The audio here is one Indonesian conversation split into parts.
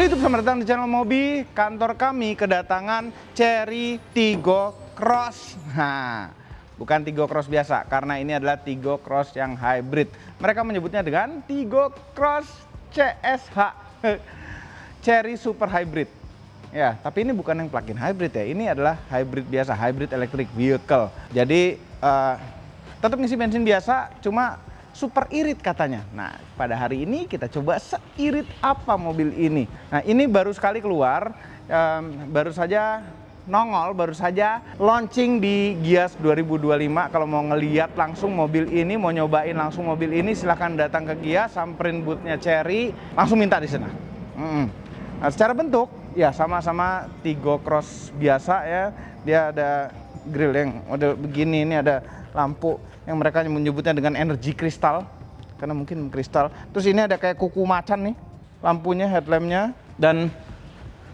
Halo YouTube, selamat datang di channel Mobi. Kantor kami kedatangan Chery Tiggo Cross. Nah, bukan Tiggo Cross biasa, karena ini adalah Tiggo Cross yang hybrid. Mereka menyebutnya dengan Tiggo Cross CSH, Chery Super Hybrid. Ya, tapi ini bukan yang plug-in hybrid ya. Ini adalah hybrid biasa, hybrid electric vehicle. Jadi tetap ngisi bensin biasa, cuma super irit katanya. Nah, pada hari ini kita coba seirit apa mobil ini. Nah, ini baru sekali keluar, baru saja nongol, baru saja launching di Gias 2025. Kalau mau ngeliat langsung mobil ini, mau nyobain langsung mobil ini, silahkan datang ke Gias, samperin boothnya Chery, langsung minta di sana. Nah, secara bentuk ya sama-sama Tiggo Cross biasa ya. Dia ada grill yang udah begini, ini ada lampu yang mereka menyebutnya dengan energi kristal, karena mungkin kristal. Terus ini ada kayak kuku macan nih lampunya, headlampnya, dan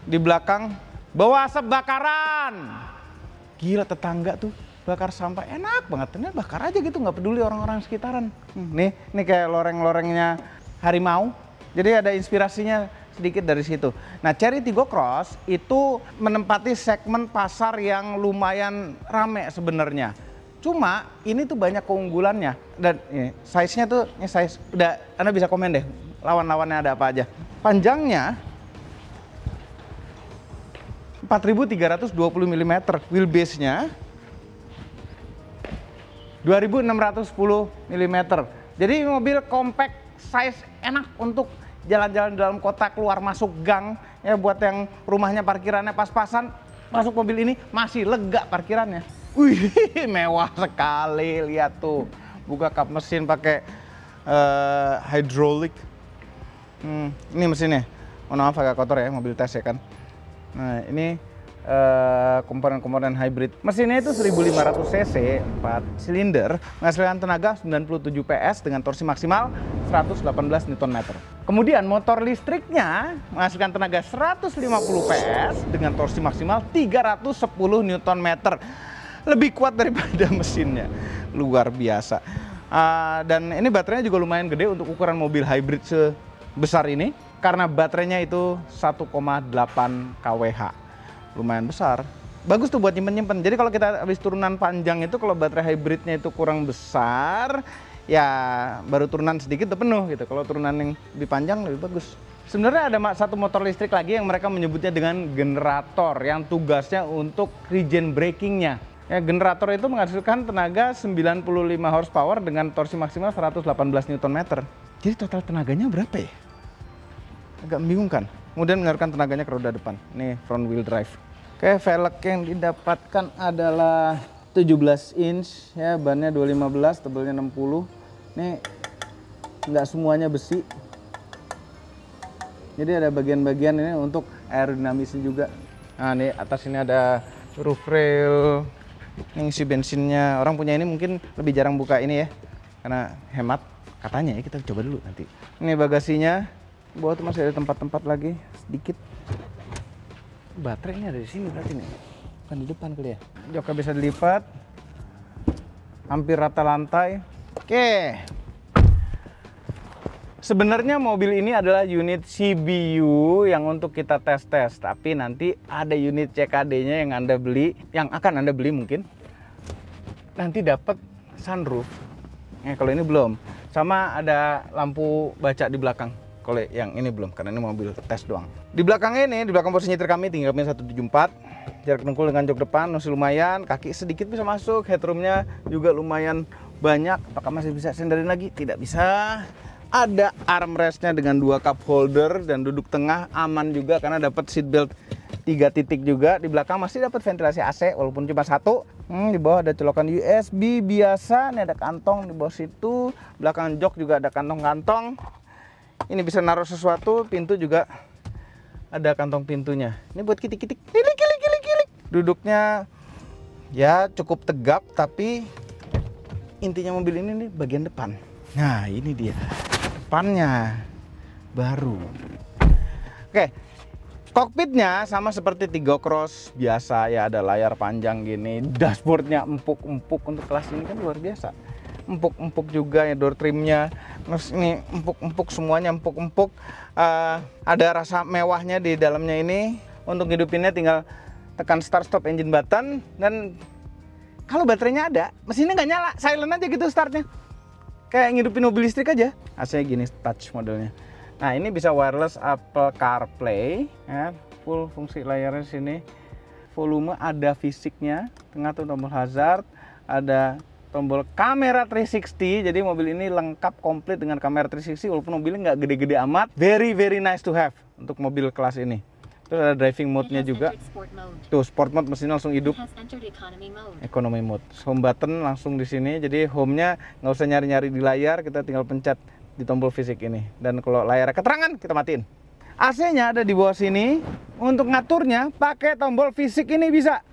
di belakang bawa asap bakaran. Gila, tetangga tuh bakar sampah enak banget, ini bakar aja gitu, nggak peduli orang-orang sekitaran. Nih kayak loreng-lorengnya harimau, jadi ada inspirasinya sedikit dari situ. Nah, Chery Tiggo Cross itu menempati segmen pasar yang lumayan rame sebenarnya. Cuma ini tuh banyak keunggulannya, dan ini size-nya tuh, ini size udah, Anda bisa komen deh lawan-lawannya ada apa aja. Panjangnya 4320 mm, wheelbase-nya 2610 mm. Jadi mobil compact size, enak untuk jalan-jalan dalam kota, keluar masuk gang ya, buat yang rumahnya parkirannya pas-pasan, masuk mobil ini masih lega parkirannya. Wih, mewah sekali, lihat tuh, buka kap mesin pakai hidrolik. Ini mesinnya, mohon maaf agak kotor ya, mobil tes ya kan. Nah, ini komponen-komponen hybrid. Mesinnya itu 1500 cc, 4 silinder, menghasilkan tenaga 97 PS dengan torsi maksimal 118 Nm. Kemudian motor listriknya menghasilkan tenaga 150 PS dengan torsi maksimal 310 Nm. Lebih kuat daripada mesinnya, luar biasa. Dan ini baterainya juga lumayan gede untuk ukuran mobil hybrid sebesar ini, karena baterainya itu 1,8 kWh, lumayan besar. Bagus tuh buat nyimpen-nyimpen. Jadi kalau kita habis turunan panjang itu, kalau baterai hybridnya itu kurang besar, ya baru turunan sedikit udah penuh gitu. Kalau turunan yang lebih panjang lebih bagus. Sebenarnya ada satu motor listrik lagi yang mereka menyebutnya dengan generator, yang tugasnya untuk regen brakingnya. Ya, generator itu menghasilkan tenaga 95 horsepower dengan torsi maksimal 118 Nm. Jadi total tenaganya berapa ya? Agak membingungkan. Kemudian mengeluarkan tenaganya ke roda depan. Ini front wheel drive. Oke, velg yang didapatkan adalah 17 inch ya, bannya 215, tebelnya 60. Ini nggak semuanya besi. Jadi ada bagian-bagian ini untuk aerodinamisnya juga. Nah, ini atas ini ada roof rail. Ini isi bensinnya. Orang punya ini mungkin lebih jarang buka ini ya, karena hemat katanya ya. Kita coba dulu nanti. Ini bagasinya. Bawah tuh masih ada tempat-tempat lagi sedikit. Baterainya ada di sini berarti nih, bukan di depan kali ya. Joknya bisa dilipat, hampir rata lantai. Oke. Sebenarnya mobil ini adalah unit CBU yang untuk kita tes-tes, tapi nanti ada unit CKD-nya yang Anda beli, yang akan Anda beli mungkin, nanti dapat sunroof. Kalau ini belum. Sama ada lampu baca di belakang. Kalau yang ini belum, karena ini mobil tes doang. Di belakang ini, di belakang posisi nyetir kami tinggal 174. Jarak dengkul dengan jok depan masih lumayan, kaki sedikit bisa masuk, headroomnya juga lumayan banyak. Apakah masih bisa senderin lagi? Tidak bisa. Ada armrestnya dengan 2 cup holder, dan duduk tengah aman juga karena dapat seat belt 3 titik juga. Di belakang masih dapat ventilasi AC walaupun cuma 1. Di bawah ada colokan USB biasa. Ini ada kantong di bawah situ. Belakang jok juga ada kantong-kantong. Ini bisa naruh sesuatu. Pintu juga ada kantong pintunya. Ini buat kitik-kitik. Kilik. Duduknya ya cukup tegap, tapi intinya mobil ini nih bagian depan. Nah, ini dia depannya baru. Oke, kokpitnya sama seperti Tiggo Cross biasa ya, ada layar panjang gini, dashboardnya empuk-empuk, untuk kelas ini kan luar biasa. Empuk-empuk juga ya, door trimnya. Terus ini empuk-empuk, semuanya empuk-empuk. Ada rasa mewahnya di dalamnya ini. Untuk hidupinnya tinggal tekan start stop engine button, dan kalau baterainya ada, mesinnya nggak nyala, silent aja gitu startnya. Kayak ngidupin mobil listrik aja. AC gini touch modelnya. Nah, ini bisa wireless Apple CarPlay, ya. Full fungsi layarnya sini. Volume ada fisiknya, tengah tuh tombol hazard, ada tombol kamera 360. Jadi mobil ini lengkap komplit dengan kamera 360 walaupun mobilnya nggak gede-gede amat. Very nice to have untuk mobil kelas ini. Terus ada driving mode-nya juga. Tuh, sport mode mesin langsung hidup. Economy mode. Home button langsung di sini. Jadi home-nya nggak usah nyari-nyari di layar, kita tinggal pencet di tombol fisik ini. Dan kalau layarnya keterangan, kita matiin. AC-nya ada di bawah sini. Untuk ngaturnya pakai tombol fisik ini bisa.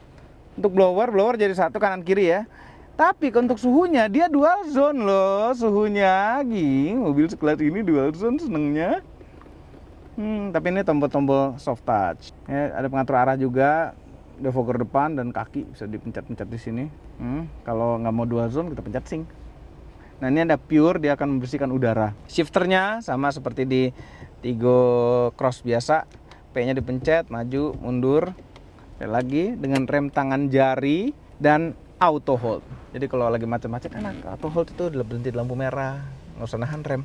Untuk blower jadi satu kanan kiri ya. Tapi untuk suhunya dia dual zone loh suhunya. Mobil sekelas ini dual zone senengnya. Tapi ini tombol-tombol soft touch. Ya, ada pengatur arah juga, defogger depan dan kaki bisa dipencet-pencet di sini. Kalau nggak mau dual zone kita pencet sync. Nah, ini ada pure, dia akan membersihkan udara. Shifternya sama seperti di Tigo Cross biasa. P-nya dipencet, maju, mundur. Dan lagi dengan rem tangan jari dan auto hold. Jadi kalau lagi macet-macet enak, auto hold itu berhenti di lampu merah, nggak usah nahan rem.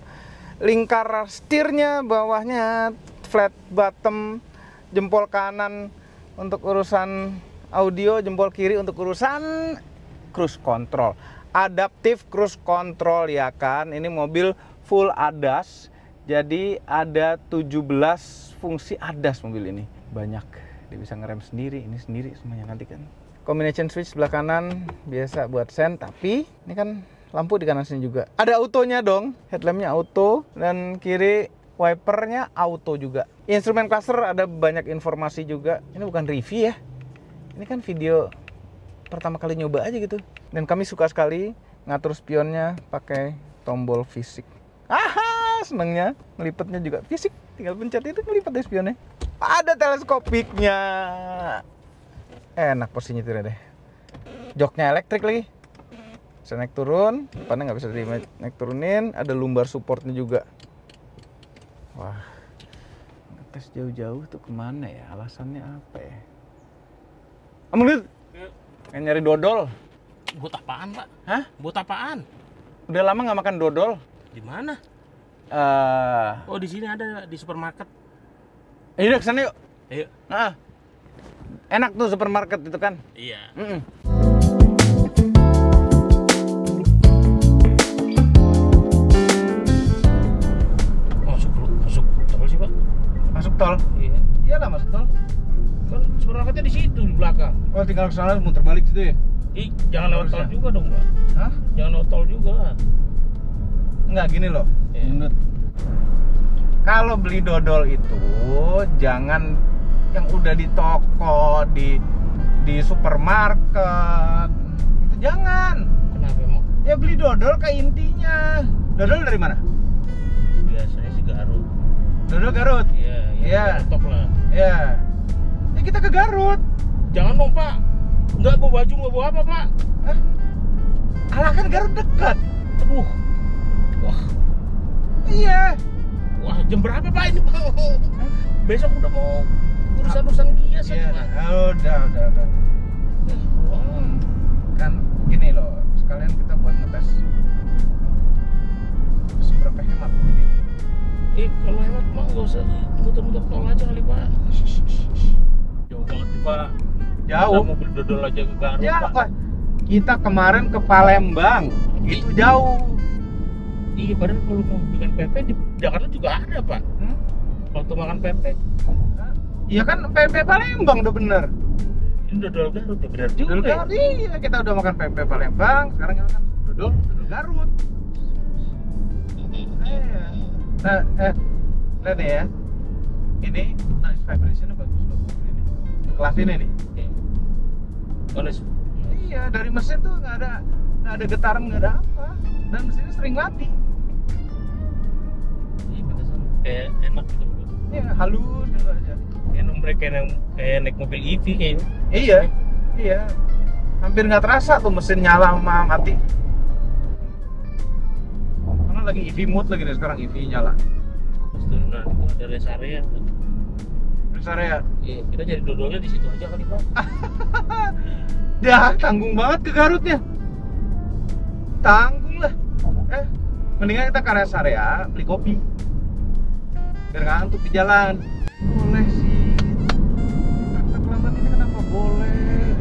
Lingkar setirnya, bawahnya flat bottom, jempol kanan untuk urusan audio, jempol kiri untuk urusan cruise control. Adaptive cruise control ya kan. Ini mobil full ADAS. Jadi ada 17 fungsi ADAS mobil ini. Banyak. Dia bisa ngerem sendiri, ini sendiri semuanya nanti kan. Combination switch sebelah kanan biasa buat sen, tapi ini kan lampu di kanan sini juga. Ada autonya dong, headlampnya auto, dan kiri wipernya auto juga. Instrumen cluster ada banyak informasi juga. Ini bukan review ya, ini kan video pertama kali nyoba aja gitu. Dan kami suka sekali ngatur spionnya pakai tombol fisik. Senengnya ngelipetnya juga fisik, tinggal pencet itu ngelipet deh spionnya. Ada teleskopiknya, enak posisi nyetirnya deh. Joknya elektrik lagi. Bisa naik turun, depannya nggak bisa naik turunin, ada lumbar supportnya juga. Wah, ngetes jauh-jauh tuh kemana ya? Alasannya apa ya? Ambil, pengen nyari dodol. Buat apaan, Pak? Hah? Buat apaan? Udah lama nggak makan dodol. Di mana? Oh, di sini ada di supermarket. Yaudah kesana yuk. Ayo. Nah, enak tuh supermarket itu kan. Iya. Masuk tol sih, Pak? Masuk tol? Iya. Iyalah masuk tol. Kan supermarketnya di situ di belakang. Oh, tinggal ke sana muter balik situ ya? Jangan lewat tol juga dong, Pak. Hah? Jangan lewat tol juga. Enggak, gini loh. Iya. Kalau beli dodol itu jangan yang udah di toko, di supermarket. Itu jangan. Kenapa emang? Ya beli dodol kayak intinya. Dodol dari mana? Biasanya sih Garut. Dodol Garut. Iya, Iya. Top lah. Iya. Ya kita ke Garut. Jangan dong, Pak. Nggak bawa baju, nggak bawa apa, Pak? Hah? Alah kan Garut dekat. Aduh. Wah. Iya. Wah, jam berapa, Pak, ini, Pak? Besok udah mau urusan gias Iya, aja, Pak. udah. Wah. Kan gini loh, sekalian kita buat ngetes seberapa hemat ini. Kalau hemat mah nggak usah muter-muter tol aja kali, Pak. Jauh banget sih, Pak. Jauh. Kita mobil dodol aja ke Garut, Ya, Pak. kita kemarin ke Palembang, itu jauh. Iya, padahal kalau mau bikin PP di Jakarta juga ada, Pak. Waktu makan PP. Iya kan PP Palembang udah bener. Ini dodol Garut ya, benar juga. Dodol Garut, iya kita udah makan PP Palembang, sekarang kita makan dodol Garut. Nah nih ya, ini noise vibration-nya bagus loh ini. Untuk kelas ini nih. Honest. Iya, dari mesin tuh nggak ada getaran, nggak ada apa, dan mesinnya sering mati. Iya, pantesan kayak enak gitu. Iya, halus gitu aja. Kayak naik mobil EV kayaknya. Iya. Hampir nggak terasa tuh mesin nyala sama mati. Karena lagi EV mode lagi nih sekarang, EV nyala. Pas turunan itu ada rest area. Rest area. Iya, kita jadi dodolnya di situ aja kali Pak. Dah tanggung banget ke Garutnya. Tanggung lah. Mendingan kita ke rest area beli kopi. Biar nggak ngantuk di jalan. Boleh sih. Truk lambat ini kenapa boleh?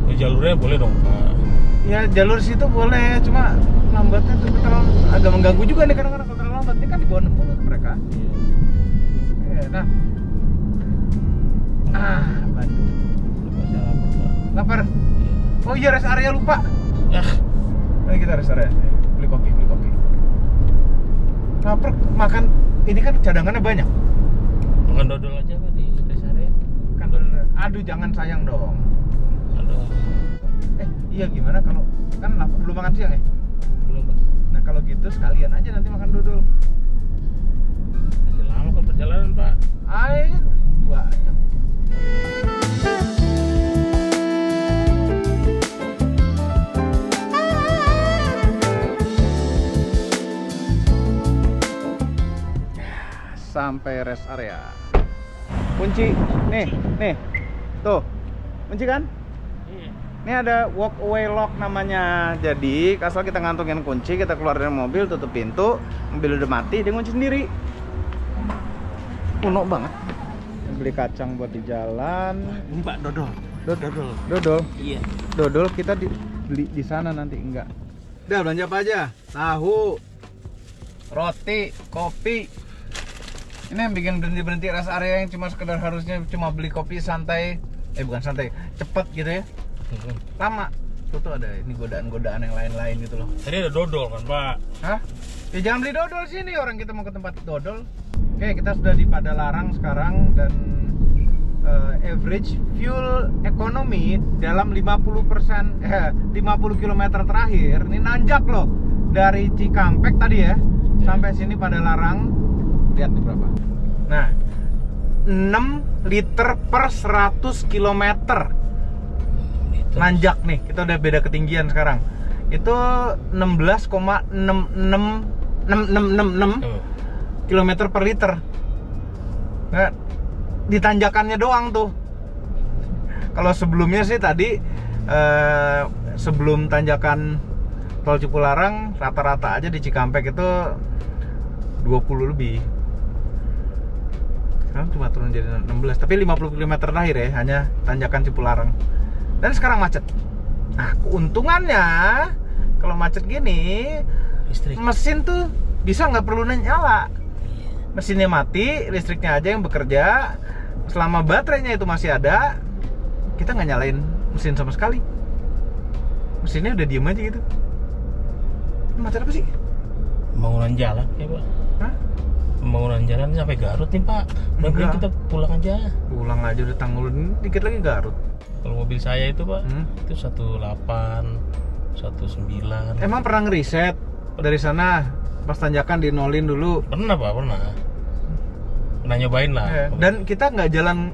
Ya, jalurnya boleh dong Pak. Ya jalur situ boleh, cuma lambatnya tuh terlalu agak mengganggu juga nih kadang-kadang kalau terlalu lambat. Ini kan di bawah 60 tuh mereka. Iya. Nah. Bandung. Saya lapar Pak. Lapar? Iya. Oh iya, rest area lupa. Ah, Mari kita rest area. Beli kopi. Lapar makan, ini kan cadangannya banyak. makan dodol aja Pak di rest area. Kan aduh jangan sayang dong. Aduh, Iya gimana kalau kan lapar belum makan siang ya? belum Pak. Nah kalau gitu sekalian aja nanti makan dodol. Masih lama kan perjalanan Pak. Ayo 2 jam. Sampai rest area. Kunci nih. Tuh. Kunci kan? Iya. Ini ada walk away lock namanya. Jadi, asal kita ngantongin kunci, kita keluar dari mobil, tutup pintu, mobil udah mati, dia ngunci sendiri. Kuno banget. Beli kacang buat di jalan. Ini Pak dodol. Dodol. Iya. Dodol kita beli di sana nanti enggak. Udah belanja apa aja? Tahu, roti, kopi. Ini yang bikin berhenti rest area yang cuma sekedar harusnya cuma beli kopi santai, bukan santai, cepet gitu ya. Lama. Tuh ada ini godaan-godaan yang lain-lain gitu loh. Tadi ada dodol kan Pak. Hah? Ya jangan beli dodol sini, orang kita mau ke tempat dodol. Oke, kita sudah di Padalarang sekarang dan average fuel economy dalam 50% 50 km terakhir ini nanjak loh. Dari Cikampek tadi ya sampai sini Padalarang. Lihat nih berapa. Nah, 6 liter per 100 km. Nanjak nih, kita udah beda ketinggian sekarang. Itu 16,66666 km per liter. Nah, di tanjakannya doang tuh. Kalau sebelumnya sih tadi sebelum tanjakan tol Cipularang rata-rata aja di Cikampek itu 20 lebih. Sekarang cuma turun jadi 16, tapi 50 km terakhir ya hanya tanjakan Cipularang. Dan sekarang macet. Nah, keuntungannya kalau macet gini, Listrik. mesin tuh bisa nggak perlu nyala. Mesinnya mati, listriknya aja yang bekerja. Selama baterainya itu masih ada, kita nggak nyalain mesin sama sekali. Mesinnya udah diem aja gitu. Ini macet apa sih? Pembangunan jalan ya Pak. Hah? Pembangunan jalan sampai Garut nih Pak. Mending Enggak. kita pulang aja. Pulang aja udah Tanggul, ini dikit lagi Garut. Kalau mobil saya itu Pak, itu 18, 19. Emang pernah ngeriset dari sana pas tanjakan dinolin dulu? Pernah Pak, pernah. Pernah nyobain lah. Dan kita nggak jalan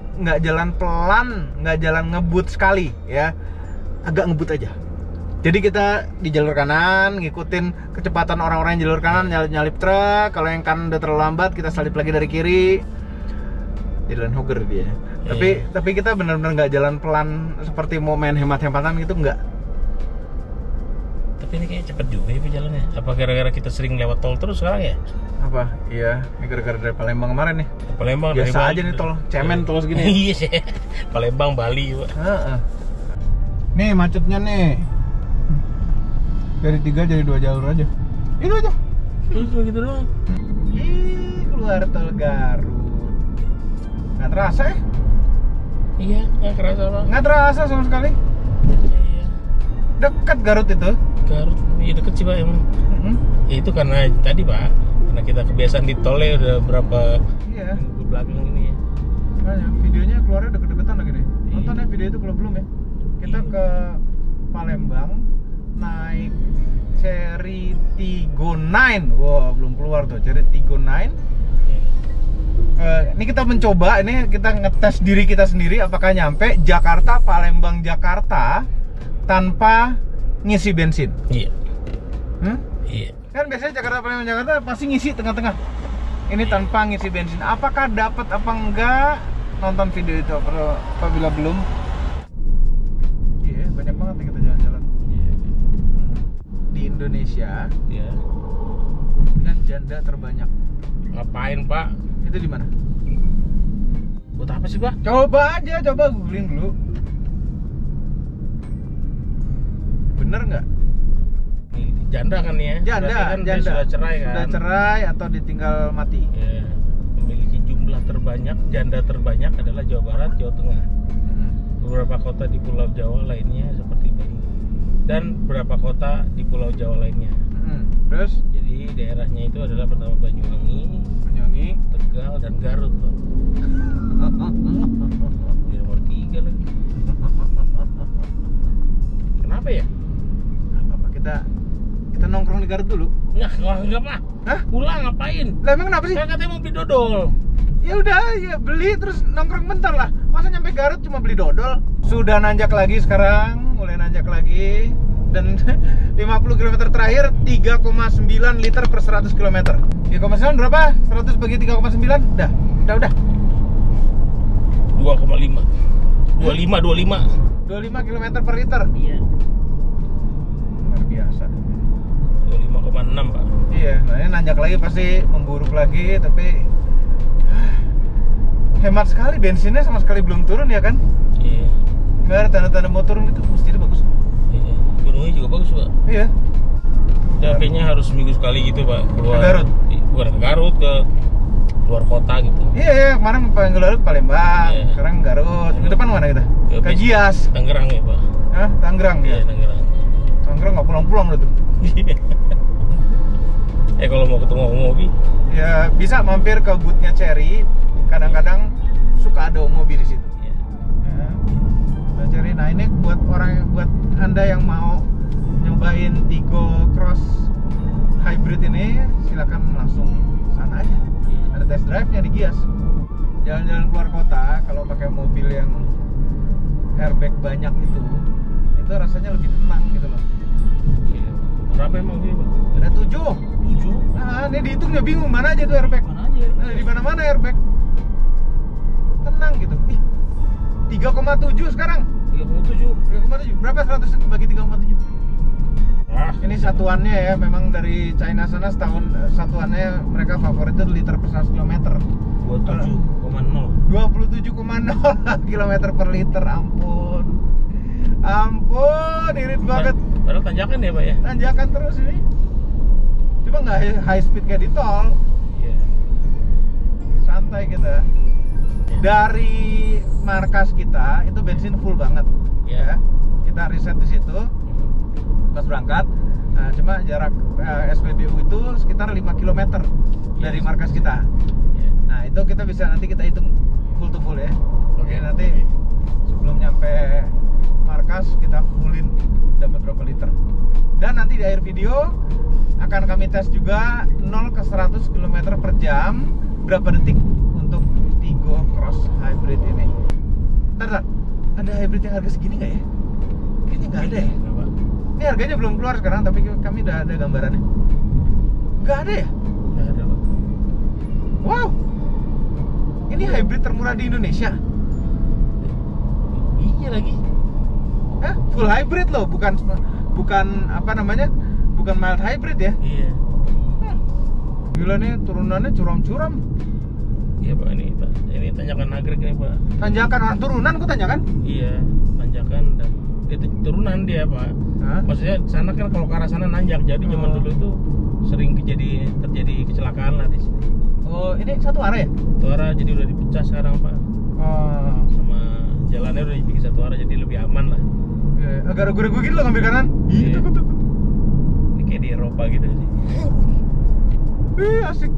pelan, nggak jalan ngebut sekali ya, agak ngebut aja. Jadi kita di jalur kanan ngikutin kecepatan orang-orang yang jalur kanan, nyalip truk. Kalau yang kanan udah terlalu lambat, kita salip lagi dari kiri. Jalan hogger dia. Tapi kita benar-benar nggak jalan pelan seperti mau main hemat-hematan gitu, nggak. Tapi ini kayaknya cepet juga ya jalannya. Apa gara-gara kita sering lewat tol terus sekarang ya? Apa? Iya, ini gara-gara dari Palembang kemarin nih. Palembang Biasa dari aja nih tol, cemen tol segini. Iya sih. Palembang, Bali Pak. Nih macetnya nih. Dari 3 jadi 2 jalur aja. Itu aja. Itu gitu doang. Ih, keluar tol Garut. Nggak terasa ya? Iya, nggak kerasa Pak. Nggak terasa sama sekali. Iya. Dekat Garut itu. Garut, iya deket sih Pak emang. Ya itu karena tadi Pak, karena kita kebiasaan di tol ya udah berapa Iya. minggu belakang ini ya. Makanya videonya keluarnya deket-deketan lagi nih. Nonton ya video itu kalau belum ya. Kita ke Palembang naik Cherry Tiggo 9. Wow, belum keluar tuh Cherry Tiggo 9. Ini kita mencoba, ini kita ngetes diri kita sendiri apakah nyampe Jakarta, Palembang, Jakarta tanpa ngisi bensin. Iya. Hmm? Iya. Kan biasanya Jakarta Palembang Jakarta pasti ngisi tengah-tengah. Ini tanpa ngisi bensin. Apakah dapat apa enggak? Nonton video itu apabila belum. Iya, banyak banget nih kita jalan-jalan. Iya. Di Indonesia Iya. dengan janda terbanyak. Ngapain, Pak? Itu di mana? Buat apa sih, Pak? Coba aja, coba googling dulu. Bener nggak? Janda kan ya? Janda, Berarti kan dia janda. sudah cerai kan? Sudah cerai atau ditinggal mati. Ya, memiliki jumlah terbanyak, janda terbanyak adalah Jawa Barat, Jawa Tengah. Beberapa kota di Pulau Jawa lainnya seperti Bandung. Dan beberapa kota di Pulau Jawa lainnya. Terus? Jadi daerahnya itu adalah pertama Banyuwangi, Tegal, dan Garut, Pak. Di nomor 3 lagi. Kenapa ya? Apa kita nongkrong di Garut dulu? Enggak, Pak. Hah? Pulang ngapain? Lah emang kenapa sih? Kan katanya mau beli dodol. Ya udah, ya beli terus nongkrong bentar lah. Masa nyampe Garut cuma beli dodol? Sudah nanjak lagi sekarang, mulai nanjak lagi. Dan 50 km terakhir 3,9 liter per 100 km. 3,9 berapa? 100 bagi 3,9? Udah. 2,5. 25. 25 km per liter. Iya. Luar biasa. 25,6, Pak. Iya, nah ini nanjak lagi pasti memburuk lagi, tapi hemat sekali, bensinnya sama sekali belum turun ya kan? Iya. Nggak ada tanda-tanda mau turun gitu, mestinya bagus. Iya. Gunungnya juga bagus, Pak. Iya. Ya, kayaknya harus seminggu sekali gitu, Pak, keluar. Ke Garut? Bukan ke Garut, ke luar kota gitu. Iya, kemarin paling ke Garut Palembang, Iya. sekarang Garut. Ke depan mana kita? Ke Gias. Tangerang ya, Pak. Hah? Tangerang Iya, ya? Tangerang. Tangerang nggak pulang-pulang udah tuh. Kalau mau ketemu Om Mobi, Ya bisa mampir ke boothnya Cherry. Kadang-kadang suka ada Om Mobi di situ. ya. Ya. Nah, Cherry. Nah ini buat anda yang mau nyobain Tigo Cross Hybrid ini, silakan langsung sana aja. Ada test drive-nya di Gias. Jalan-jalan keluar kota kalau pakai mobil yang airbag banyak itu rasanya lebih tenang gitu loh. Iya. Berapa emang sih, Pak? Ada 7. 7. Nah, ini dihitungnya bingung mana aja tuh airbag. Mana aja? Nah, di mana-mana airbag. Tenang gitu. Ih, 3,7 sekarang. 37. 3,7. Berapa 100 bagi 3,7? Ah, Ini satuannya ya, memang dari China sana satuannya mereka favorit itu liter per 100 km. 27,0. 27,0 km per liter, ampun. Ampun, irit banget. Padahal tanjakan ya, Pak ya? Tanjakan terus ini. Cuma nggak high speed kayak di tol. Iya. Santai kita. Dari markas kita itu bensin full banget. Iya. Ya. Kita riset di situ pas berangkat. Nah, cuma jarak SPBU itu sekitar 5 km dari markas kita. Iya. Nah, itu kita bisa nanti kita hitung full to full ya. Oke. Jadi nanti sebelum nyampe markas kita fullin dapat berapa liter. Dan nanti di akhir video akan kami tes juga 0 ke 100 km per jam berapa detik untuk Tigo Cross Hybrid ini. Ntar, ada hybrid yang harga segini nggak ya? Kayaknya nggak ada ya. Apa? Ini harganya belum keluar sekarang, tapi kami udah ada gambarannya. Nggak ada ya? Nggak ada, Pak. Wow, ini hybrid termurah di Indonesia. Iya lagi. Hah? Full hybrid loh, bukan apa namanya? Bukan mild hybrid ya. Iya. Gila nih, turunannya curam-curam. Iya, Pak, ini tanjakan nagrek nih, Pak. Tanjakan orang turunan, kok tanjakan? Iya, tanjakan dan itu turunan dia, Pak. Hah? Maksudnya sana kan kalau ke arah sana nanjak, jadi zaman dulu itu sering terjadi kecelakaan lah di sini. Oh, ini satu arah ya? Satu arah jadi udah dipecah sekarang, Pak. Oh, Sama jalannya udah dibikin satu arah jadi lebih aman lah. iya. Agak ragu-ragu gitu loh ngambil kanan. Ih, Iya. takut. Ini kayak di Eropa gitu sih. Ih, asik.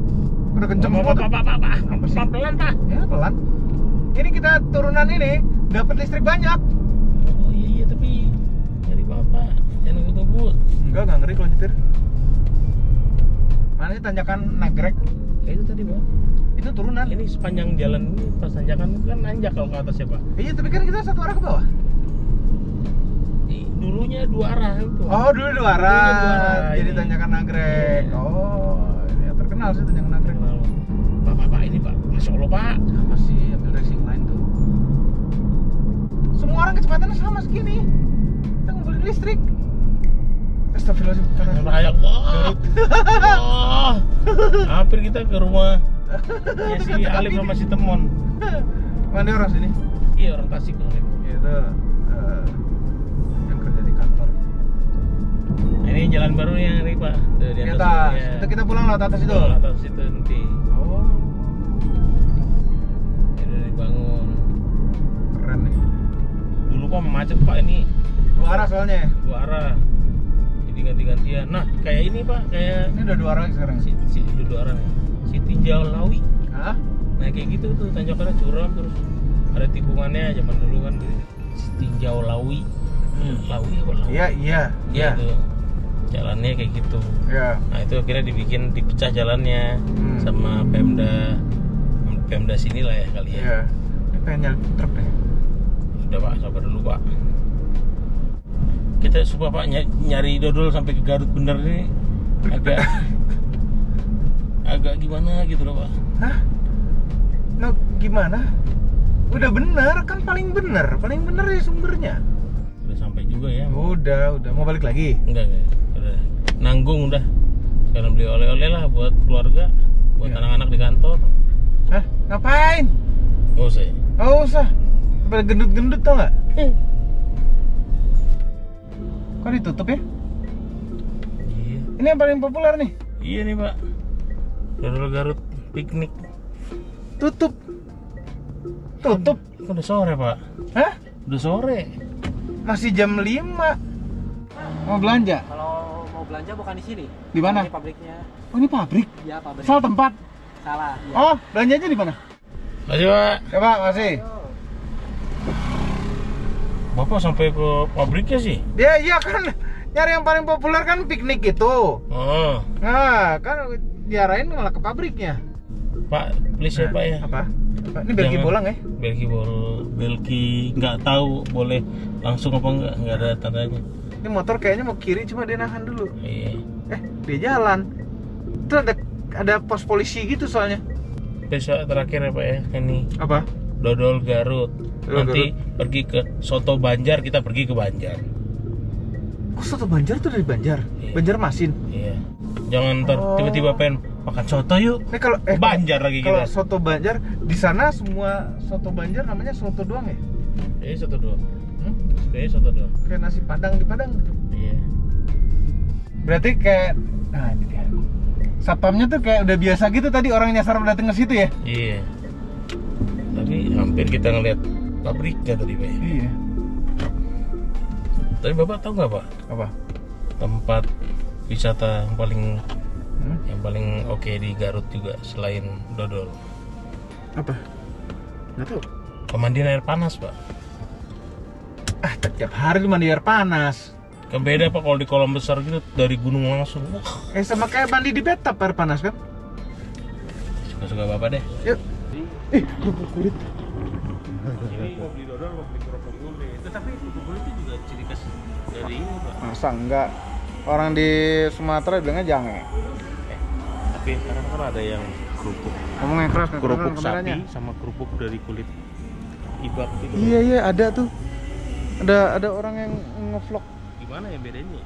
Udah kenceng banget. Apa sih? Pelan, Pak. Ya, pelan. Ini kita turunan ini dapat listrik banyak. Oh iya, tapi nyari Bapak, jangan ngebut-ngebut. Enggak ngeri kalau nyetir. Mana sih tanjakan nagrek? Kayak itu tadi, Pak. Itu turunan. Ini sepanjang jalan ini pas tanjakan kan nanjak kalau ke atas ya, Pak. Iya, tapi kan kita satu arah ke bawah. dulunya 2 arah itu. Oh, dulu 2 arah. Dulu 2 arah, Jadi ini. Tanjakan Nagrek. Iya. Oh, ini yang terkenal sih Tanjakan Nagrek. Pak ini Pak, Masya Allah Pak. Apa sih ambil racing line tuh? Semua orang kecepatannya sama segini. Kita ngumpulin listrik. Astagfirullahaladzim. Ya Allah. Allah. Hampir kita ke rumah ya si Alif sama si Temon. Mana dia orang sini? Iya orang Tasik Alif. Itu yang kerja di kantor. Nah, ini jalan baru yang ini Pak. Tuh, di Di atas atas. itu, ya. Itu kita pulang lewat atas itu. Oh, atas itu nanti. Oh, Ini udah dibangun. keren nih. Dulu Pak macet Pak ini 2 arah soalnya. 2 arah. Jadi ganti-gantian. Nah kayak ini Pak, kayak Ini udah 2 arah sekarang. si 2 arah nih. Si Tinjau Lawi. Hah? Nah kayak gitu tuh tanjakannya curam terus ada tikungannya zaman dulu kan si Tinjau Lawi. Lawi apa Lawi? Iya. Iya tuh. Jalannya kayak gitu. Iya. Nah itu akhirnya dipecah jalannya sama Pemda sini lah ya kali ya. Iya. Ini pengen nyalip truk deh. Udah Pak, sabar dulu Pak. Kita supaya Pak nyari dodol sampai ke Garut bener ini agak gimana gitu loh Pak. Hah? Nah, gimana? Udah bener kan, paling bener ya sumbernya. Udah sampai juga ya. Udah mau balik lagi. Enggak. Udah nanggung udah. Sekarang beli oleh-oleh lah buat keluarga, buat Iya. anak-anak di kantor. Hah? Ngapain? Nggak usah ya? Nggak usah. Pada gendut-gendut tau nggak? Kok ditutup ya? Iya. Ini yang paling populer nih. Iya nih Pak. Dodol Garut piknik. Tutup. Tutup. Kan udah sore Pak. Hah? Udah sore. Masih jam 5. Mau belanja? Kalau mau belanja bukan di sini. Di mana? Ini pabriknya. Oh, ini pabrik. Iya, pabrik. Salah tempat. Salah. Ya. Oh, belanjanya di mana? Ayo Pak. Coba, masih. Bapak sampai ke pabriknya sih? Iya kan. Nyari yang paling populer kan piknik itu. Oh. Nah, kan diarahin malah ke pabriknya. Pak, please ya Pak ya. Apa? Ini belki Jangan. bolang ya? Belki nggak tahu boleh langsung apa nggak ada tandanya. Ini motor kayaknya mau kiri, cuma dia nahan dulu. Iya. Dia jalan. Itu ada pos polisi gitu soalnya. Besok terakhir ya Pak ya ini Apa? dodol Garut. Dodol Nanti pergi ke Soto Banjar, kita pergi ke Banjar. Oh, soto Banjar tuh dari Banjar. Iya. Banjarmasin. Iya. Jangan ntar Oh. tiba-tiba pengen makan soto yuk. Ini kalau Banjar lagi kalau kita. soto Banjar di sana semua soto Banjar namanya soto doang ya? Soto doang. Hmm? Kayaknya soto doang. Kayak nasi Padang di Padang. Iya. Berarti kayak, nah ini dia. Satpamnya tuh kayak udah biasa gitu tadi orang nyasar datang ke situ ya? Iya. Tapi hampir kita ngeliat pabriknya tadi Pak. Iya. Tapi Bapak tahu nggak Pak Apa? tempat wisata Hmm? yang paling oke di Garut juga selain dodol? Apa? Nggak tahu. Pemandian air panas Pak. Ah, tiap hari mandi air panas. Kan beda Pak kalau di kolam besar gitu dari gunung langsung. Wah, Sama kayak mandi di bathtub air panas kan? suka-suka Bapak deh. Yuk. Kerupuk kulit. Ini mau beli dodol, mau beli kerupuk kulit. Tapi kerupuk kulit itu juga ciri khas dari ini Pak. Masa enggak? Orang di Sumatera bilangnya jange. Tapi sekarang kan ada yang kerupuk Ngomong yang keras, kerupuk kameranya. sapi sama kerupuk dari kulit ibak gitu. Iya, ada tuh. Ada orang yang ngevlog. Gimana ya bedanya?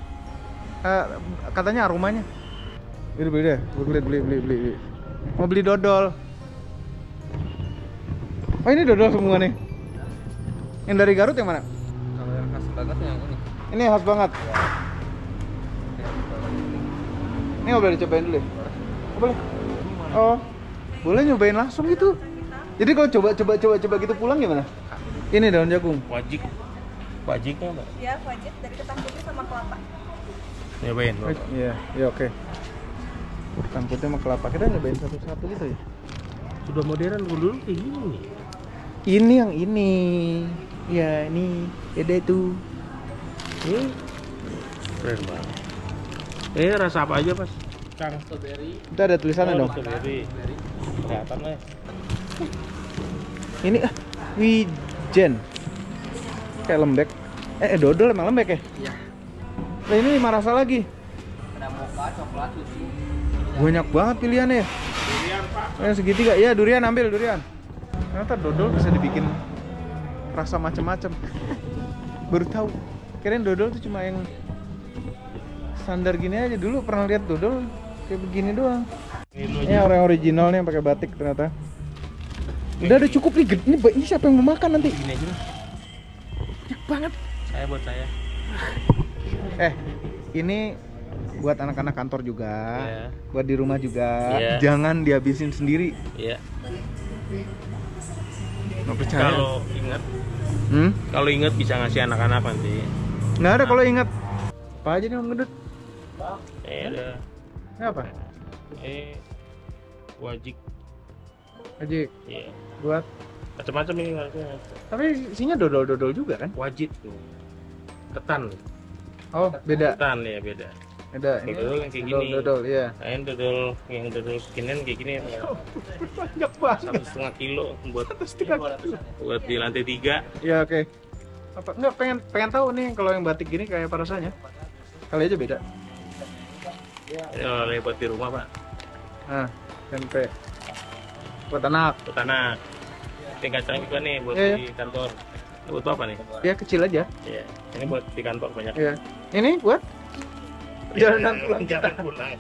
Katanya aromanya. Beli deh, beli. Mau beli dodol. Oh, ini dodol semua nih. Yang dari Garut yang mana? Kalau yang khas banget yang ini. Ini khas banget. Ini nggak boleh dicobain dulu ya? Oh, boleh. Oh, boleh nyobain langsung gitu. Jadi kalau coba gitu pulang gimana? Ini daun jagung. Wajiknya Mbak? Ya, wajib dari ketan putih sama kelapa. Nyobain Bapak. Iya, oke. Ketan putih sama kelapa. Kita nyobain satu-satu gitu ya. Sudah modern dulu kayak gini nih. Ini yang ini. Ya, ini. Beda itu. Ini keren banget. Rasa apa aja Mas? Kang strawberry. Itu ada tulisannya dong. Strawberry. Kelihatan lah. Ini Wijen. Kayak lembek. Dodol emang lembek ya? Iya. Nah, ini 5 rasa lagi. Ada mocha, coklat, susu. Banyak banget pilihannya. Durian, Pak. Segitiga. Iya, durian ambil durian. Ternyata dodol bisa dibikin rasa macam-macam. Baru tahu. Kirain dodol tuh cuma yang standar gini aja. Dulu pernah lihat dodol kayak begini doang. Ini orang original nih yang pakai batik ternyata. Udah cukup nih. Ini siapa yang mau makan nanti? Gini aja lah. Banyak banget. Saya buat saya. Ini buat anak-anak kantor juga, Iya. buat di rumah juga. Iya. Jangan dihabisin sendiri. Iya. Nggak percaya. Kalau inget bisa ngasih anak-anak nanti. Nggak ada kalau ingat. Apa aja nih Om Gendut? Ada. Ini apa? Wajik. Aji Iya. buat. Macam-macam ini harusnya. Tapi isinya dodol-dodol juga kan? Wajit tuh. Ketan. Oh, beda. Ketan ya beda. Beda. Ini Dodol yang kayak gini. dodol, iya. Nah, ini dodol yang dodol seginian kayak gini. Banyak banget. 1,5 kilo buat 1,5 kilo. buat di lantai 3. Iya, oke. Apa enggak pengen tahu nih kalau yang batik gini kayak apa rasanya? Kali aja beda. Ini oleh buat di rumah, Pak. Nah, tempe. Buat anak. Buat anak. Ini kacang juga nih buat Iya, di kantor. Ini buat apa nih? Ya kecil aja. Iya. Ini buat di kantor banyak. Iya. Ini buat jalanan pulang. Jalan pulang.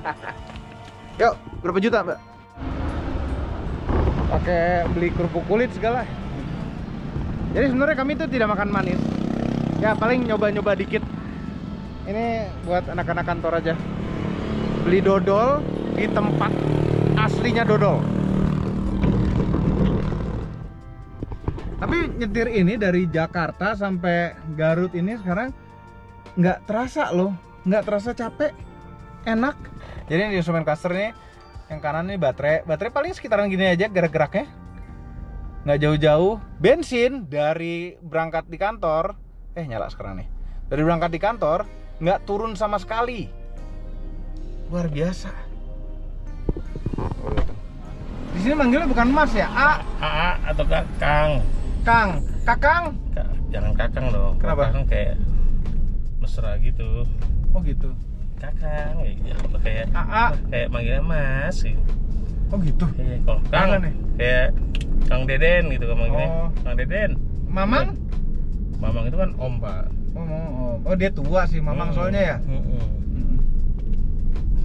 Yuk, berapa juta, Mbak? Pakai beli kerupuk kulit segala. Jadi sebenarnya kami tuh tidak makan manis. Ya paling nyoba-nyoba dikit. Ini buat anak-anak kantor aja. Beli dodol di tempat aslinya dodol. Tapi nyetir ini dari Jakarta sampai Garut ini sekarang nggak terasa loh, nggak terasa capek, enak. Jadi yang di instrumen caster nih, yang kanan nih baterai paling sekitaran gini aja gerak-geraknya, nggak jauh-jauh. Bensin dari berangkat di kantor, nyala sekarang nih, dari berangkat di kantor nggak turun sama sekali, luar biasa. Di sini manggilnya bukan Mas ya, AA atau Kakang. Kakang. Jangan Kakang dong. Kenapa? Kakang kayak mesra gitu. Oh gitu. Kakang kayak AA. Kayak manggilnya Mas gitu. Oh gitu. Iya, kalau Kang Mana nih? kayak Kang Deden gitu kan manggilnya. Oh. Kang Deden. Mamang? Mamang itu kan Om, Pak. Oh dia tua sih Mamang soalnya ya.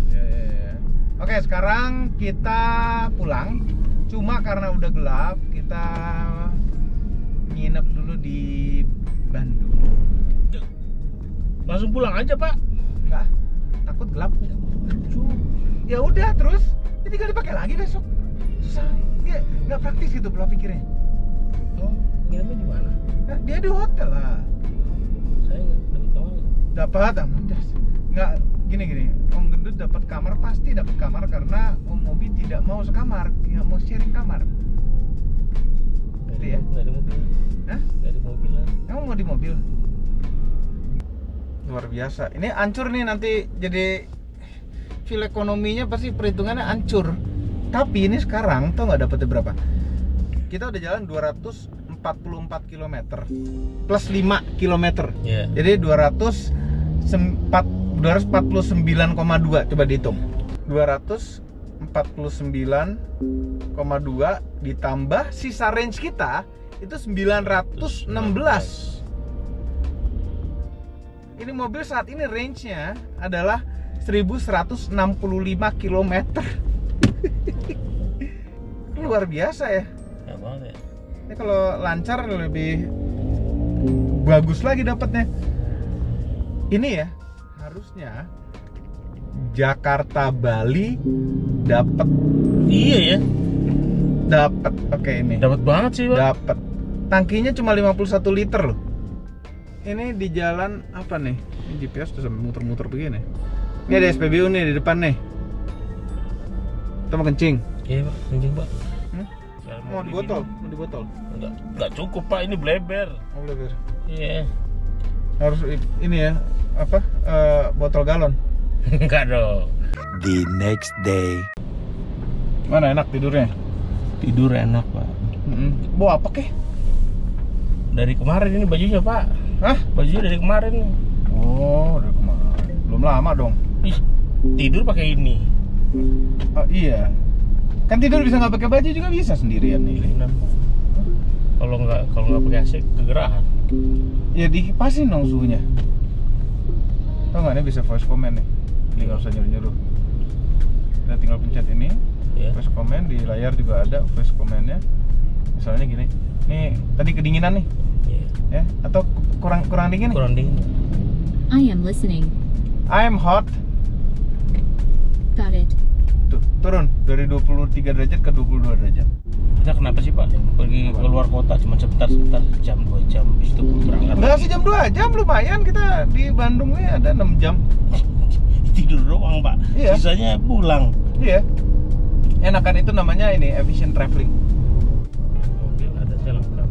Ya. Oke, sekarang kita pulang. Cuma karena udah gelap, kita nginep dulu di Bandung. Langsung pulang aja, Pak. Enggak, takut gelap. Ya udah terus, ya tinggal dipakai lagi besok. Susah, dia nggak praktis gitu pola pikirnya. Oh, nginepnya di mana? Nah, dia di hotel lah. Saya nggak dapat kamar. Dapat, nggak gini. Om Gendut dapat kamar, pasti dapat kamar karena Om Mobi tidak mau sekamar, tidak mau sharing kamar. Gitu ya? Nggak ada mobil. Hah? Nggak ada mobil lah. Emang mau di mobil? Luar biasa. Ini hancur nih nanti, jadi feel ekonominya pasti perhitungannya hancur. Tapi ini sekarang tau nggak dapetnya berapa? Kita udah jalan 244 km plus 5 km. Iya. Jadi 249,2 coba dihitung. 249,2 ditambah sisa range kita itu 916. Ini mobil saat ini range-nya adalah 1165 km. Luar biasa ya. Ya banget ya. Ini kalau lancar lebih bagus lagi dapatnya. Ini ya, harusnya Jakarta Bali dapat. Iya ya. Dapat. Oke, ini. Dapat banget sih, Pak. Dapat. Tangkinya cuma 51 liter loh. Ini di jalan apa nih? Ini GPS tuh sampai muter-muter begini. Ini ada SPBU nih di depan nih. Kita mau kencing. Iya, Pak. Kencing, Pak. Mau di botol? Mau di botol? Enggak cukup, Pak. Ini bleber. Oh, boleh. Iya. Harus ini ya, apa? Botol galon. Enggak dong. The next day. Mana enak tidurnya? Tidur enak, Pak. Bawa apa kek? Dari kemarin ini bajunya, Pak. Hah? Bajunya dari kemarin nih. Oh, udah kemarin. Belum lama dong. Ih, tidur pakai ini. Oh iya. Kan tidur bisa nggak pakai baju juga bisa sendirian nih. Kalau nggak pakai AC kegerahan. Ya dipasin dong suhunya. Tau nggak, ini bisa voice command nih. Ini nggak usah nyuruh-nyuruh. Kita tinggal pencet ini. Ya. Voice command di layar juga ada voice commandnya. Misalnya gini. Nih tadi kedinginan nih. Iya. Ya, atau kurang dingin nih. Kurang dingin. I am listening. I'm hot. Got it. Tuh, turun dari 23 derajat ke 22 derajat. Kita kenapa sih Pak pergi keluar kota cuma sebentar jam 2 jam habis itu berangkat Enggak lagi. sih, jam 2 jam lumayan, kita di Bandung nih ada 6 jam. Tidur doang Pak. Iya. Sisanya pulang. Iya. Enakan itu namanya ini efficient traveling. Mobil atasnya lengkap.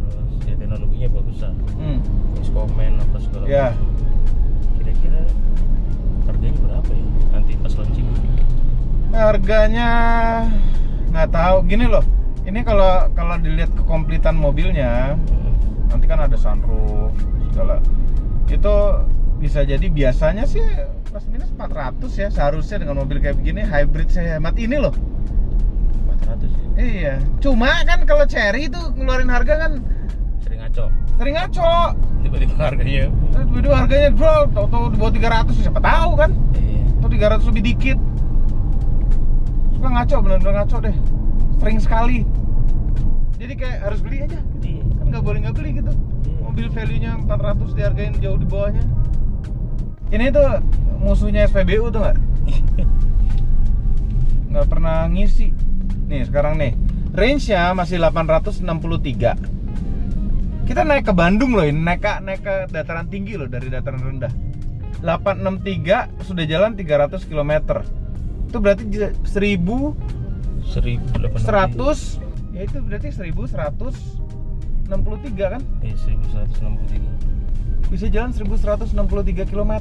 Terus ya teknologinya bagus lah. Voice command apa segala Ya. macam. Kira-kira harganya berapa ya nanti pas launching? Harganya nggak tahu. Gini loh. Ini kalau dilihat kekomplitan mobilnya, nanti kan ada sunroof segala. Itu bisa jadi biasanya sih plus minus 400 ya seharusnya dengan mobil kayak begini hybrid sehemat ini loh. 400 ya. Iya. Cuma kan kalau Cherry itu ngeluarin harga kan Sering ngaco. sering ngaco. Tiba-tiba harganya. Tiba-tiba harganya bro, tahu-tahu di bawah 300 siapa tahu kan? Iya. Atau 300 lebih dikit. Suka ngaco, benar-benar ngaco deh. Sering sekali. Jadi kayak harus beli aja. Iya. Kan nggak boleh nggak beli gitu. Mobil value-nya 400 dihargain jauh di bawahnya. Ini tuh musuhnya SPBU tuh nggak? Nggak pernah ngisi. Nih sekarang nih, range-nya masih 863. Kita naik ke Bandung loh, ini naik ke dataran tinggi loh dari dataran rendah. 863 sudah jalan 300 km. Itu berarti 1100, ya itu berarti 1163 kan? 1163. Bisa jalan 1163 km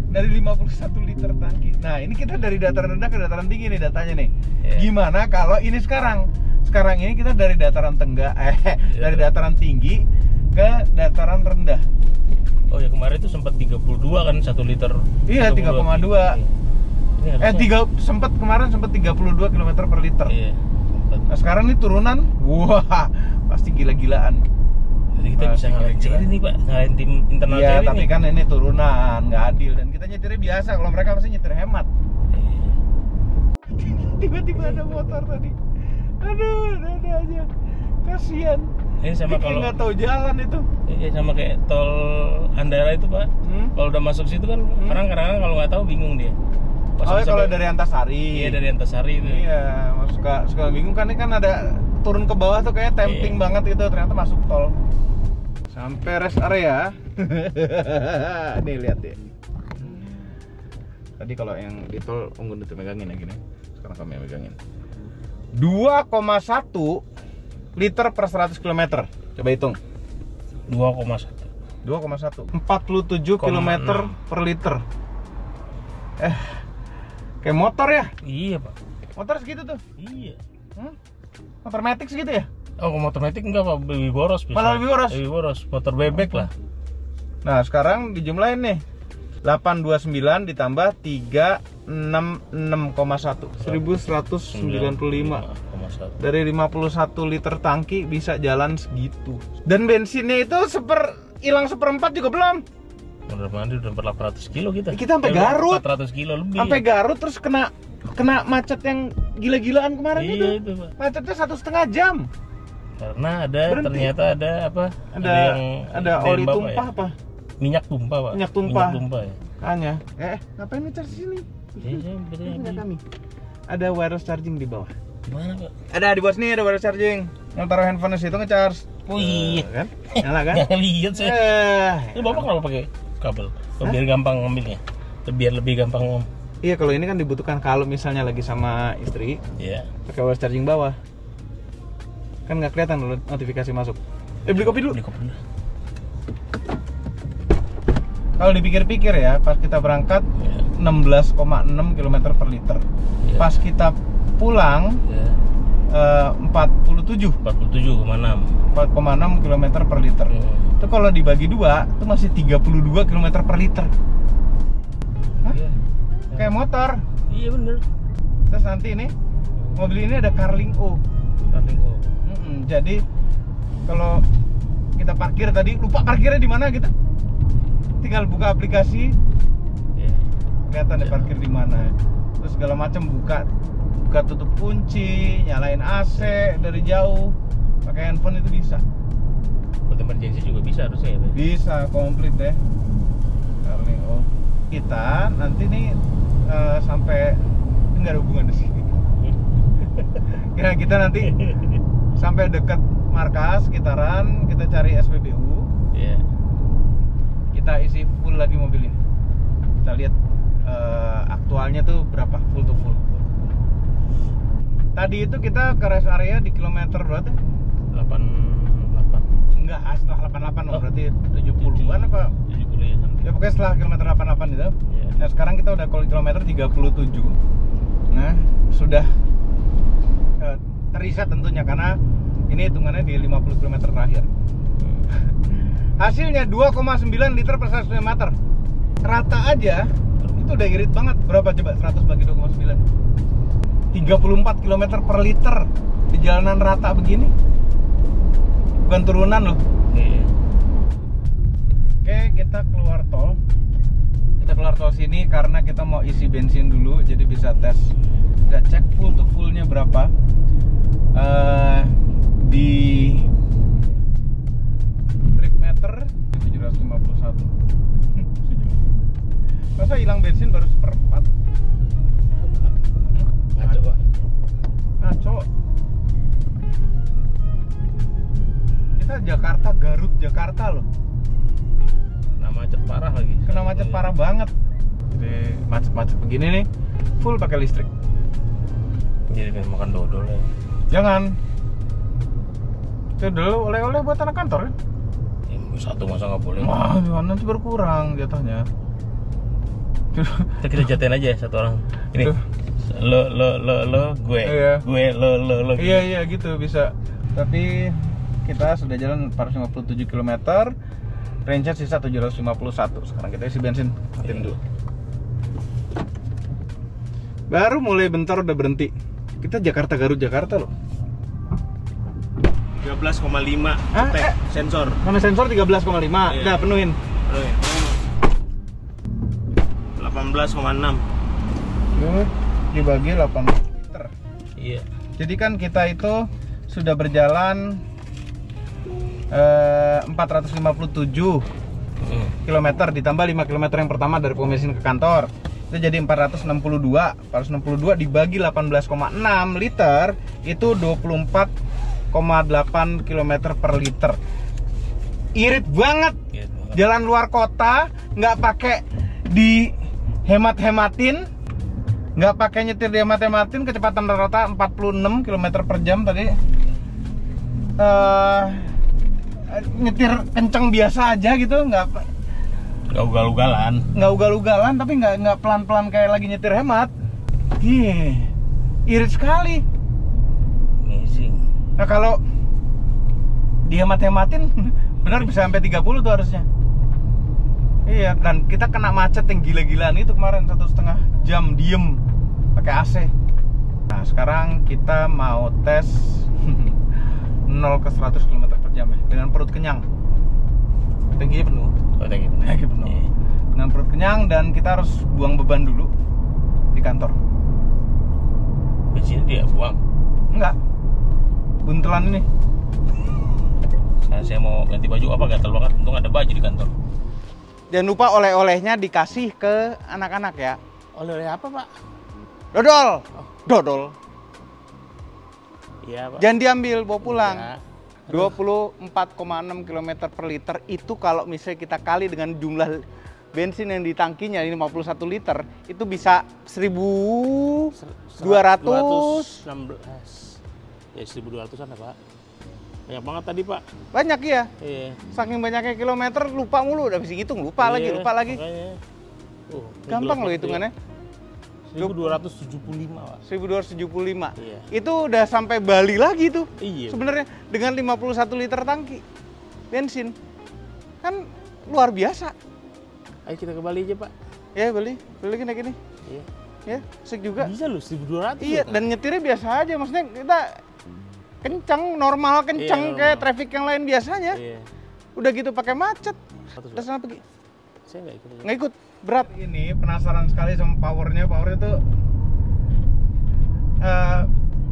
dari 51 liter tangki. Nah ini kita dari dataran rendah ke dataran tinggi nih datanya nih. Yeah. Gimana kalau ini sekarang ini kita dari dataran dari dataran tinggi ke dataran rendah. Oh ya kemarin itu sempat 32 kan 1 liter. Iya 3,2. Ini harusnya, Kemarin sempat 32 km per liter. iya, sempat. Nah sekarang ini turunan, wah pasti gila-gilaan. Jadi kita bisa ngalahin gila-gila. Cherry nih Pak, ngalahin tim internal Iya Cherry tapi nih. kan ini turunan, nggak adil dan kita nyetirnya biasa. Kalau mereka pasti nyetir hemat. Iya. Tiba-tiba ada motor tadi. Aduh, ada aja. Kasian. Ini sama Kayak kalau nggak tahu jalan itu. iya sama kayak tol Andara itu Pak. Kalau udah masuk situ kan orang kadang-kadang kalau nggak tahu bingung dia. Pas Oh ya, kalau sampai- dari Antasari. Iya dari Antasari itu. Iya, suka bingung kan ini kan ada turun ke bawah tuh kayak tempting Iya. banget gitu, ternyata masuk tol. Sampai rest area. Nih lihat deh. Tadi kalau yang di tol Unggun itu megangin ya gini. Sekarang kami yang megangin. 2,1 liter per 100 km. Coba hitung. 2,1. 2,1. 47 km per liter. Kayak motor ya? Iya Pak. Motor segitu tuh. Iya. Motor matic segitu ya? Oh motor matic enggak Pak, lebih boros bisa. Malah lebih boros? Lebih boros, motor bebek lah. Nah sekarang dijumlahin nih 829 ditambah 366,1 1195. Dari 51 liter tangki bisa jalan segitu. Dan bensinnya itu hilang seperempat juga belum. Bener mandi udah 800 kilo kita. Kita sampai Garut. 400 kilo lebih. Sampai Garut terus kena macet yang gila-gilaan kemarin Iya itu Pak. Macetnya 1,5 jam. Karena ada Berhenti. ternyata ada apa? Ada oli bapak tumpah ya? apa? Minyak tumpah Pak. Minyak tumpah. Minyak tumpah ya. Kayaknya. Ngapain ngecas sini? Iya, betulnya Punya di- kami. Ada wireless charging di bawah. Gimana Pak? Ada di bawah sini ada wireless charging. Yang taruh handphone di situ ngecharge. Oh iya. Kan? Nyala kan? Nggak lihat saya. Ini bapak kenapa pakai kabel? Oh, biar gampang ngambilnya. Biar lebih gampang Iya, kalau ini kan dibutuhkan kalau misalnya lagi sama istri, ya. pakai wireless charging bawah. Kan nggak kelihatan loh notifikasi masuk. Beli kopi dulu. Beli kopi dulu. Kalau dipikir-pikir ya, pas kita berangkat Ya. 16,6 km per liter. Ya. Pas kita pulang Ya. 47 47,6. 4,6 km per liter. Itu kalau dibagi 2 itu masih 32 km per liter. Hah? Iya. Kayak motor. Iya bener. Terus nanti ini mobil ini ada Carling O. Carling O. Jadi kalau kita parkir tadi lupa parkirnya di mana gitu, tinggal buka aplikasi, kelihatan deh parkir di mana. Terus segala macam buka tutup kunci, nyalain AC dari jauh, pakai handphone itu bisa. Buat emergency juga bisa harusnya ya. Bisa komplit deh. Carling O. Kita nanti nih sampai nggak ada hubungan di sini. Kira kita nanti sampai dekat markas sekitaran, kita cari SPBU. Iya. Kita isi full lagi mobil ini. Kita lihat aktualnya tuh berapa full to full. Tadi itu kita ke rest area di kilometer berapa? 88. Enggak, setelah 88 berarti 70-an apa? 70 ya. Ya pokoknya setelah kilometer 88 itu. Iya. Nah sekarang kita udah kilometer 37. Nah sudah teriset tentunya karena ini hitungannya di 50 km terakhir. Hasilnya 2,9 liter per 100 km. Rata aja itu udah irit banget. Berapa coba 100 bagi 2,9? 34 km per liter di jalanan rata begini. Bukan turunan loh. Iya. Oke, kita keluar tol. Kita keluar tol sini karena kita mau isi bensin dulu, jadi bisa tes. Kita cek full to fullnya berapa. Di trip meter 751. Masa hilang bensin baru seperempat? Ngaco Pak. Ngaco. Kita Jakarta, Garut, Jakarta loh. Nah, macet parah lagi. Kena macet parah banget. Jadi macet-macet begini nih, full pakai listrik. Jadi pengen makan dodol ya. Jangan. Itu dulu oleh-oleh buat anak kantor kan? Ya, satu masa nggak boleh. Wah, nanti berkurang jatuhnya. Kita jatain aja ya satu orang. Ini. Tuh. Lo, gue. Iya. Gue, lo. Iya gitu bisa. Tapi kita sudah jalan 457 km. Range sisa 751. Sekarang kita isi bensin. Matiin dulu. Baru mulai bentar udah berhenti. Kita Jakarta Garut Jakarta loh. 13,5 sensor. Mana sensor 13,5. Iya. Udah penuhin. 18,6. Itu dibagi 8 liter. Iya. Jadi kan kita itu sudah berjalan 457 km ditambah 5 km yang pertama dari pom bensin ke kantor. Itu jadi 462. 462 dibagi 18,6 liter itu 24,8 km per liter. Irit banget. Jalan luar kota nggak pakai dihemat-hematin, nggak pakai nyetir dihemat-hematin, kecepatan rata-rata 46 km per jam tadi. Nyetir kenceng biasa aja gitu, nggak ugal-ugalan, tapi nggak pelan-pelan kayak lagi nyetir hemat. Irit sekali. Amazing. Nah kalau dihemat-hematin benar bisa sampai 30 tuh harusnya. Iya, dan kita kena macet yang gila-gilaan itu kemarin 1,5 jam diem pakai AC. Nah sekarang kita mau tes 0 ke 100 km per jam ya, dengan perut kenyang. Tangkinya penuh. Oh, thank you. Penuh. Dengan perut kenyang dan kita harus buang beban dulu di kantor. Bensin dia buang. Enggak. Buntelan ini. Saya mau ganti baju apa gatal banget. Untung ada baju di kantor. Jangan lupa oleh-olehnya dikasih ke anak-anak ya. Oleh-oleh apa, Pak? Dodol. Dodol. Iya, Pak. Jangan diambil, bawa pulang. Ya. 24,6 km per liter itu kalau misalnya kita kali dengan jumlah bensin yang di tangkinya ini 51 liter itu bisa 1.200. 216. Ya 1.200-an ya, Pak. Banyak banget tadi, Pak. Banyak ya. Iya. Saking banyaknya kilometer lupa mulu, udah bisa hitung, lupa lagi. Makanya. Gampang loh hitungannya. 1275 Pak. 1275. Iya. Itu udah sampai Bali lagi tuh. Iya. Sebenarnya dengan 51 liter tangki bensin. Kan luar biasa. Ayo kita ke Bali aja Pak. Ya, Bali lagi naik ini. Iya. Ya, asik juga. Bisa loh 1200. Iya, loh, Pak. dan nyetirnya biasa aja. Maksudnya kita kencang, normal kencang Iya, kayak normal. traffic yang lain biasanya. Iya. Udah gitu pakai macet. 100, Terus Pak. sana pergi. Saya nggak ikut aja. Nggak ikut, berat. Ini penasaran sekali sama powernya. Powernya tuh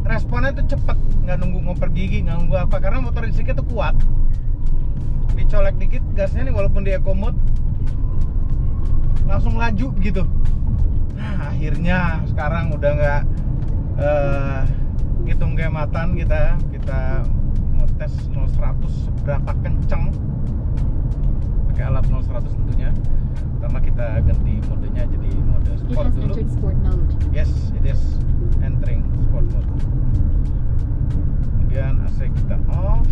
responnya tuh cepet, nggak nunggu ngoper gigi, nggak nunggu apa. Karena motor listriknya tuh kuat. Dicolek dikit gasnya nih, walaupun di eco mode langsung laju gitu. Nah, akhirnya sekarang udah nggak hitung kehematan, kita mau tes 0-100 seberapa kenceng pakai alat 0-100 tentunya. Pertama kita ganti modenya jadi mode It sport has dulu. entered sport mode. Yes, it is entering sport mode. Kemudian AC kita off.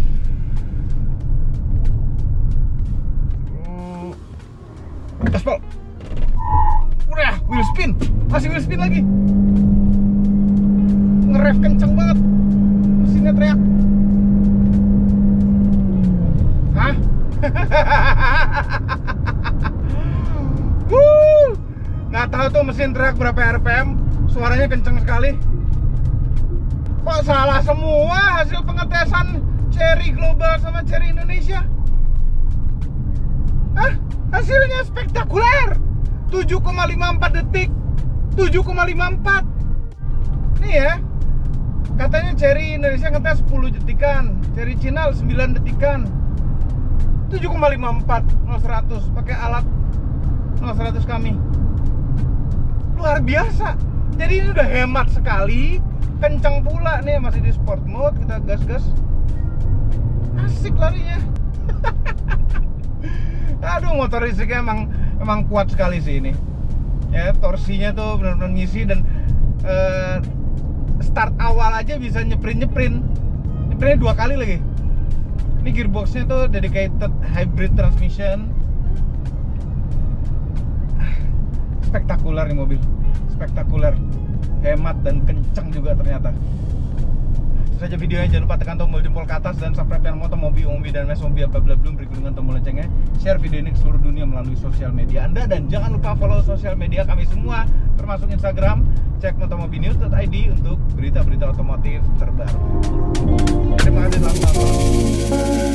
Gaspol. Udah, wheel spin. Masih wheel spin lagi. Nge-rev kenceng banget. Mesinnya teriak. Hah? Nggak tahu tuh mesin teriak berapa RPM. Suaranya kenceng sekali. Kok salah semua hasil pengetesan Chery Global sama Chery Indonesia? Hah? Hasilnya spektakuler. 7,54 detik. 7,54. Nih ya. Katanya Chery Indonesia ngetes 10 detikan, Chery Cina 9 detikan. 7,54 0-100 pakai alat 0-100 kami. Luar biasa. Jadi ini udah hemat sekali, kencang pula nih, masih di sport mode, kita gas-gas. Asik larinya. Aduh, motor listriknya emang kuat sekali sih ini. Ya, torsinya tuh benar-benar ngisi dan start awal aja bisa nyeprin. Nyeprinnya 2 kali lagi. Ini gearboxnya tuh dedicated hybrid transmission. Spektakuler nih mobil. Spektakuler. Hemat dan kencang juga ternyata. Itu saja videonya, jangan lupa tekan tombol jempol ke atas dan subscribe channel Motomobi, Mobi dan Mes Mobi apabila belum, berikut dengan tombol loncengnya. Share video ini ke seluruh dunia melalui sosial media Anda, dan jangan lupa follow sosial media kami semua termasuk Instagram. Cek motomobinews.id untuk berita-berita otomotif terbaru. Terima kasih, selamat malam.